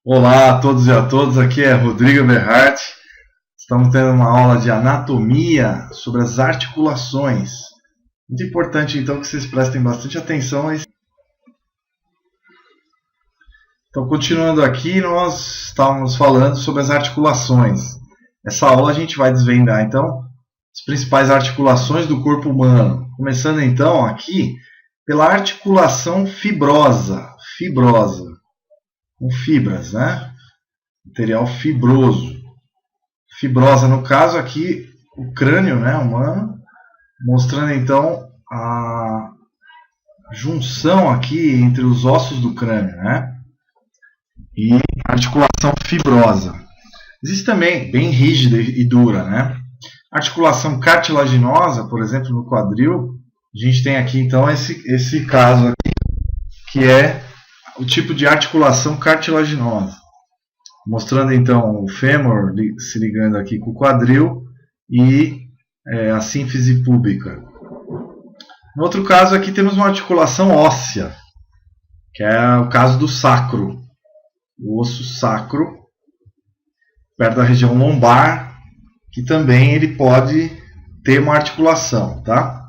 Olá a todos e a todas, aqui é Rodrigo Berhardt. Estamos tendo uma aula de anatomia sobre as articulações. Muito importante então que vocês prestem bastante atenção. Então, continuando aqui, nós estávamos falando sobre as articulações. Essa aula a gente vai desvendar então as principais articulações do corpo humano. Começando então aqui pela articulação fibrosa, com fibras, né? Material fibroso. Fibrosa, no caso aqui, o crânio, né, humano, mostrando então a junção aqui entre os ossos do crânio, né? E a articulação fibrosa. Existe também, bem rígida e dura, né? Articulação cartilaginosa, por exemplo, no quadril, a gente tem aqui então esse caso aqui, que é o tipo de articulação cartilaginosa, mostrando então o fêmur se ligando aqui com o quadril e a sínfise púbica. No outro caso aqui temos uma articulação óssea, que é o caso do sacro, o osso sacro, perto da região lombar, que também ele pode ter uma articulação, tá?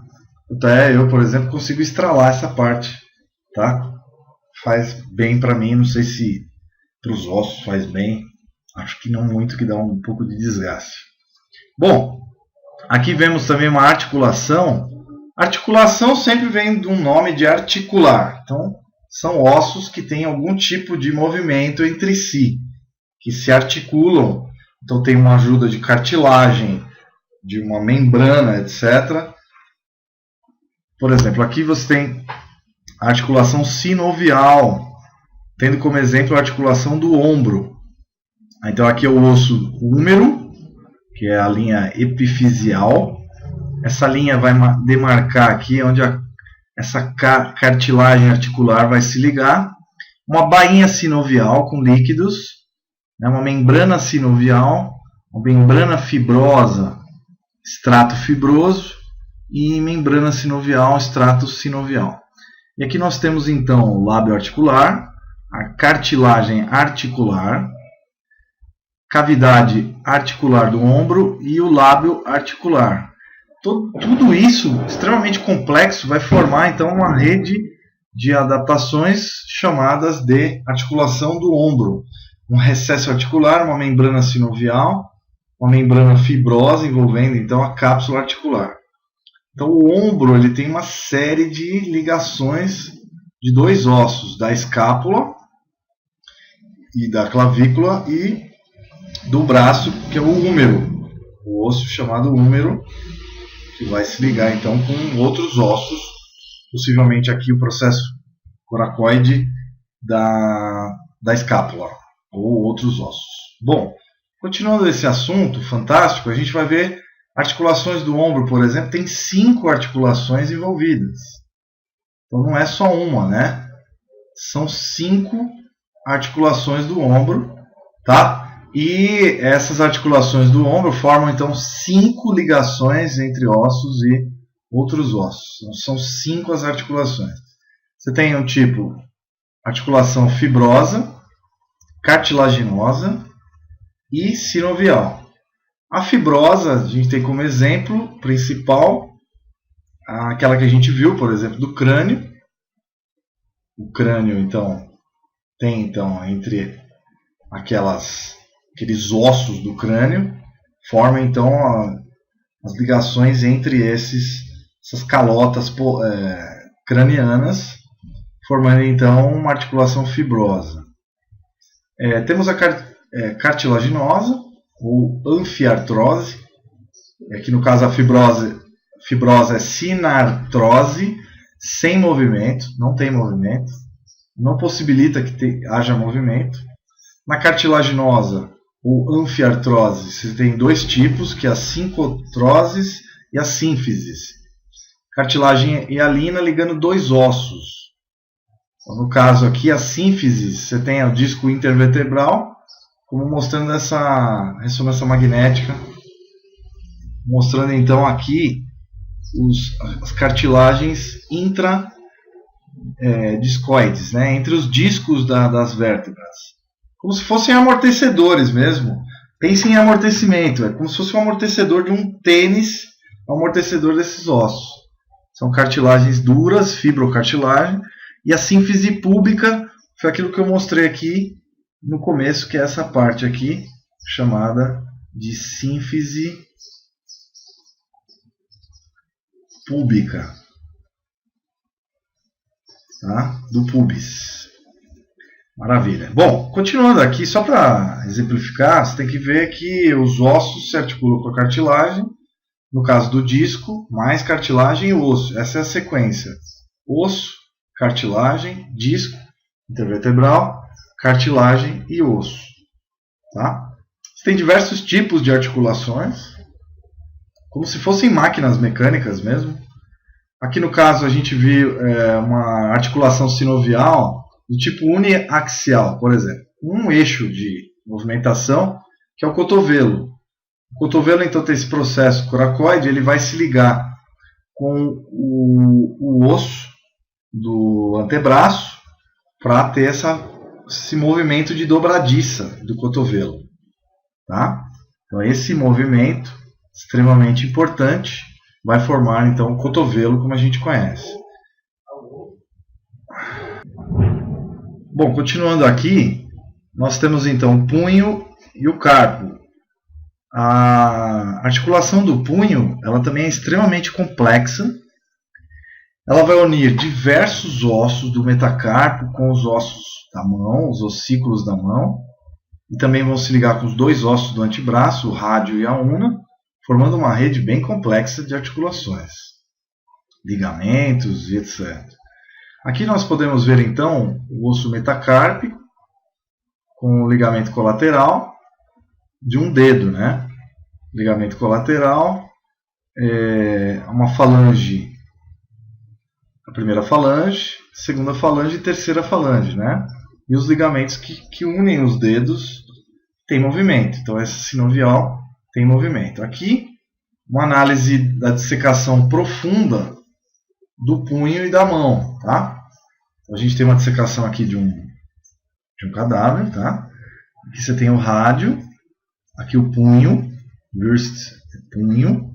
Até eu, por exemplo, consigo estralar essa parte, tá? Faz bem para mim, não sei se para os ossos faz bem, acho que não muito, que dá um pouco de desgaste. Bom, aqui vemos também uma articulação. Articulação sempre vem de um nome de articular, então são ossos que têm algum tipo de movimento entre si, que se articulam, então tem uma ajuda de cartilagem, de uma membrana, etc. Por exemplo, aqui você tem a articulação sinovial, tendo como exemplo a articulação do ombro. Então aqui é o osso húmero, que é a linha epifisial. Essa linha vai demarcar aqui onde essa cartilagem articular vai se ligar. Uma bainha sinovial com líquidos, né, uma membrana sinovial, uma membrana fibrosa, extrato fibroso, e membrana sinovial, extrato sinovial. E aqui nós temos então o lábio articular, a cartilagem articular, cavidade articular do ombro e o lábio articular. Tudo isso extremamente complexo vai formar então uma rede de adaptações chamadas de articulação do ombro. Um recesso articular, uma membrana sinovial, uma membrana fibrosa envolvendo então a cápsula articular. Então o ombro ele tem uma série de ligações de dois ossos, da escápula e da clavícula e do braço, que é o húmero, o osso chamado húmero, que vai se ligar então com outros ossos, possivelmente aqui o processo coracoide da escápula ou outros ossos. Bom, continuando esse assunto fantástico, a gente vai ver articulações do ombro, por exemplo, tem 5 articulações envolvidas. Então não é só uma, né? São 5 articulações do ombro, tá? E essas articulações do ombro formam então 5 ligações entre ossos e outros ossos. Então, são 5 as articulações. Você tem um tipo articulação fibrosa, cartilaginosa e sinovial. A fibrosa, a gente tem como exemplo principal aquela que a gente viu, por exemplo, do crânio. O crânio, então, tem então entre aqueles ossos do crânio, forma então as ligações entre essas calotas cranianas, formando então uma articulação fibrosa. Temos a cartilaginosa, ou anfiartrose. Aqui no caso a fibrosa é sinartrose, sem movimento, não tem movimento, não possibilita que haja movimento. Na cartilaginosa, ou anfiartrose, você tem 2 tipos, que é a sincotrose e a sínfises. Cartilagem hialina ligando 2 ossos. Então, no caso aqui, a sínfises, você tem o disco intervertebral, como mostrando essa ressonância magnética, mostrando então aqui as cartilagens discoides, né, entre os discos das vértebras. como se fossem amortecedores mesmo. Pense em amortecimento, é como se fosse um amortecedor de um tênis, um amortecedor desses ossos. São cartilagens duras, fibrocartilagem, e a sínfise púbica foi aquilo que eu mostrei aqui no começo, que é essa parte aqui, chamada de sínfise púbica, tá? Do pubis. Maravilha. Bom, continuando aqui, só para exemplificar, você tem que ver que os ossos se articulam com a cartilagem, no caso do disco, mais cartilagem e osso. Essa é a sequência. Osso, cartilagem, disco, intervertebral, cartilagem e osso. Tá? Você tem diversos tipos de articulações, como se fossem máquinas mecânicas mesmo. Aqui no caso a gente viu uma articulação sinovial do tipo uniaxial, por exemplo. Um eixo de movimentação que é o cotovelo. O cotovelo então tem esse processo coracoide, ele vai se ligar com o osso do antebraço para ter esse movimento de dobradiça do cotovelo. Tá? Então esse movimento extremamente importante vai formar então o cotovelo como a gente conhece. Bom, continuando aqui, nós temos então o punho e o carpo. A articulação do punho, ela também é extremamente complexa. Ela vai unir diversos ossos do metacarpo com os ossos da mão, os ossículos da mão, e também vão se ligar com os dois ossos do antebraço, o rádio e a una, formando uma rede bem complexa de articulações, ligamentos e etc. Aqui nós podemos ver então o osso metacárpico com o ligamento colateral de um dedo, né? Ligamento colateral, uma falange, a primeira falange, segunda falange e terceira falange, né? E os ligamentos que unem os dedos têm movimento. Então essa sinovial tem movimento. Aqui, uma análise da dissecação profunda do punho e da mão, tá? Então, a gente tem uma dissecação aqui de um cadáver, tá? Aqui você tem o rádio, aqui o punho, Wurst punho.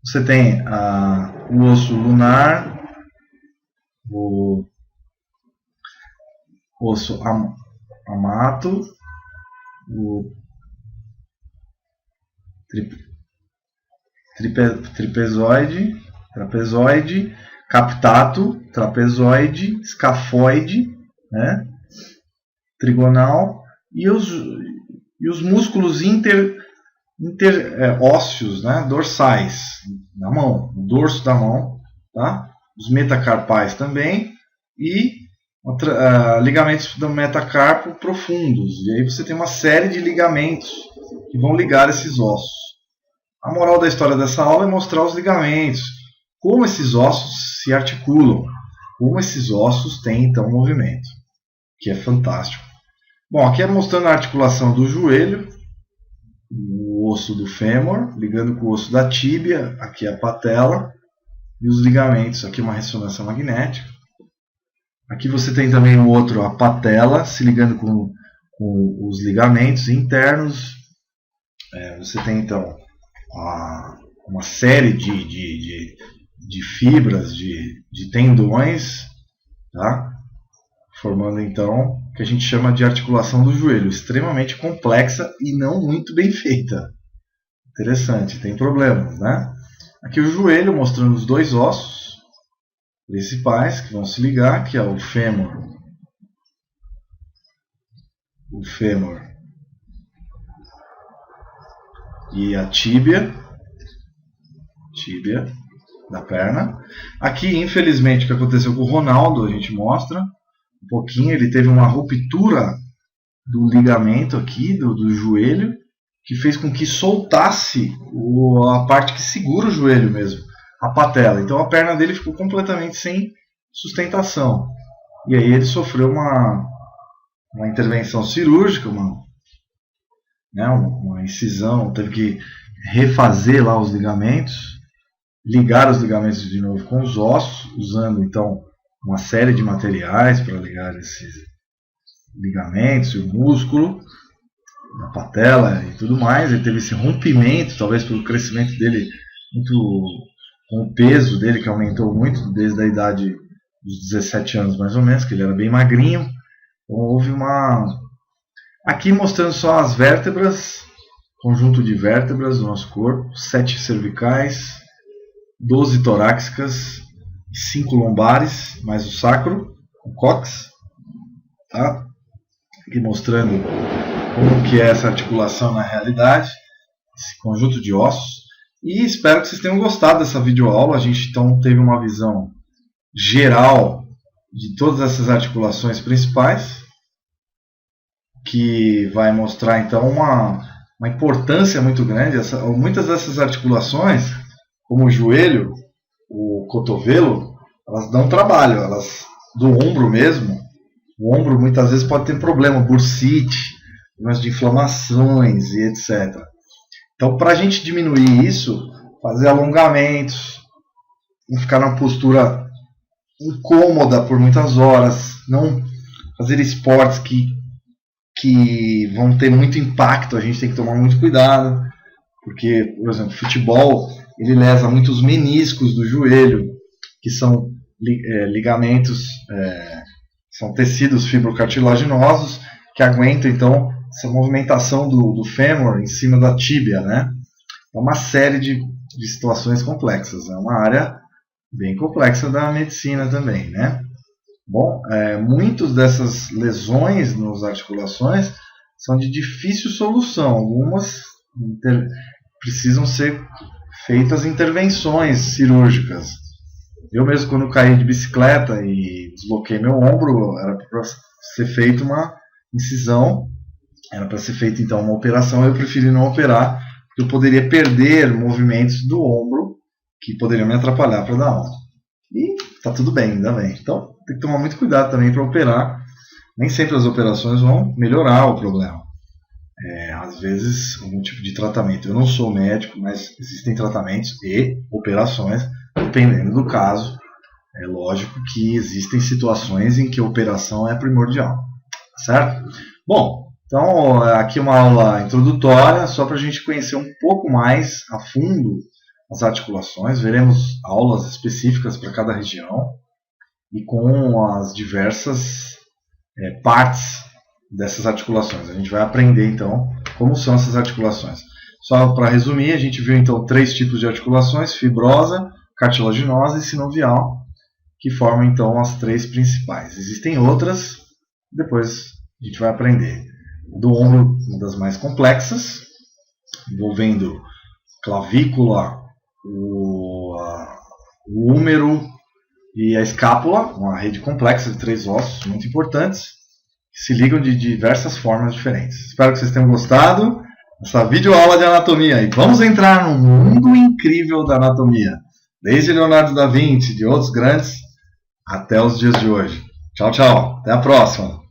Você tem o osso lunar, o osso amato, o trapezoide, captato, trapezoide, escafoide, né? Trigonal, e os músculos interósseos, né? Dorsais na mão, o dorso da mão, tá? Os metacarpais também, e ligamentos do metacarpo profundos. E aí você tem uma série de ligamentos que vão ligar esses ossos. A moral da história dessa aula é mostrar os ligamentos, como esses ossos se articulam, como esses ossos têm então movimento, que é fantástico. Bom, aqui é mostrando a articulação do joelho, o osso do fêmur, ligando com o osso da tíbia, aqui a patela, e os ligamentos, aqui uma ressonância magnética. Aqui você tem também o outro, a patela, se ligando com os ligamentos internos. Você tem então uma série de fibras, de tendões, tá? Formando então o que a gente chama de articulação do joelho, extremamente complexa e não muito bem feita. Interessante, tem problemas, né? Aqui o joelho mostrando os dois ossos principais que vão se ligar, que é o fêmur e a tíbia da perna. Aqui, infelizmente, o que aconteceu com o Ronaldo, a gente mostra um pouquinho, ele teve uma ruptura do ligamento aqui, do joelho, que fez com que soltasse a parte que segura o joelho mesmo, a patela. Então a perna dele ficou completamente sem sustentação. E aí ele sofreu uma intervenção cirúrgica, uma incisão, teve que refazer lá os ligamentos, ligar os ligamentos de novo com os ossos, usando então uma série de materiais para ligar ligamentos e o músculo da patela e tudo mais. Ele teve esse rompimento, talvez pelo crescimento dele, muito com o peso dele, que aumentou muito desde a idade dos 17 anos mais ou menos, que ele era bem magrinho. Então houve uma... Aqui mostrando só as vértebras, conjunto de vértebras do nosso corpo, 7 cervicais, 12 torácicas, 5 lombares, mais o sacro, o cóccix, tá? Aqui mostrando como que é essa articulação na realidade, esse conjunto de ossos. E espero que vocês tenham gostado dessa videoaula. A gente então teve uma visão geral de todas essas articulações principais, que vai mostrar então uma importância muito grande. Muitas dessas articulações, como o joelho, o cotovelo, elas dão trabalho, elas do ombro mesmo. O ombro muitas vezes pode ter problema, bursite, problemas de inflamações e etc. Então, para a gente diminuir isso, fazer alongamentos, não ficar numa postura incômoda por muitas horas, não fazer esportes que vão ter muito impacto, a gente tem que tomar muito cuidado, porque, por exemplo, futebol, ele lesa muito os meniscos do joelho, que são ligamentos, são tecidos fibrocartilaginosos que aguentam, então, essa movimentação do fêmur em cima da tíbia, né? É uma série de situações complexas, é uma área bem complexa da medicina também, né? Bom, muitas dessas lesões nas articulações são de difícil solução, algumas precisam ser feitas intervenções cirúrgicas. Eu mesmo, quando caí de bicicleta e desloquei meu ombro, era para ser feita uma incisão, era para ser feita então uma operação. Eu preferi não operar, porque eu poderia perder movimentos do ombro que poderiam me atrapalhar para dar aula. E tá tudo bem, ainda bem. Então tem que tomar muito cuidado também para operar. Nem sempre as operações vão melhorar o problema. Às vezes, algum tipo de tratamento. Eu não sou médico, mas existem tratamentos e operações, dependendo do caso. É lógico que existem situações em que a operação é primordial. Certo? Bom, então aqui uma aula introdutória, só para a gente conhecer um pouco mais a fundo as articulações. Veremos aulas específicas para cada região e com as diversas partes dessas articulações. A gente vai aprender então como são essas articulações. Só para resumir, a gente viu então 3 tipos de articulações: fibrosa, cartilaginosa e sinovial, que formam então as 3 principais. Existem outras, depois a gente vai aprender. Do ombro, uma das mais complexas, envolvendo clavícula, o húmero e a escápula, uma rede complexa de 3 ossos muito importantes, que se ligam de diversas formas diferentes. Espero que vocês tenham gostado dessa videoaula de anatomia. E vamos entrar num mundo incrível da anatomia, desde Leonardo da Vinci, de outros grandes, até os dias de hoje. Tchau, tchau. Até a próxima.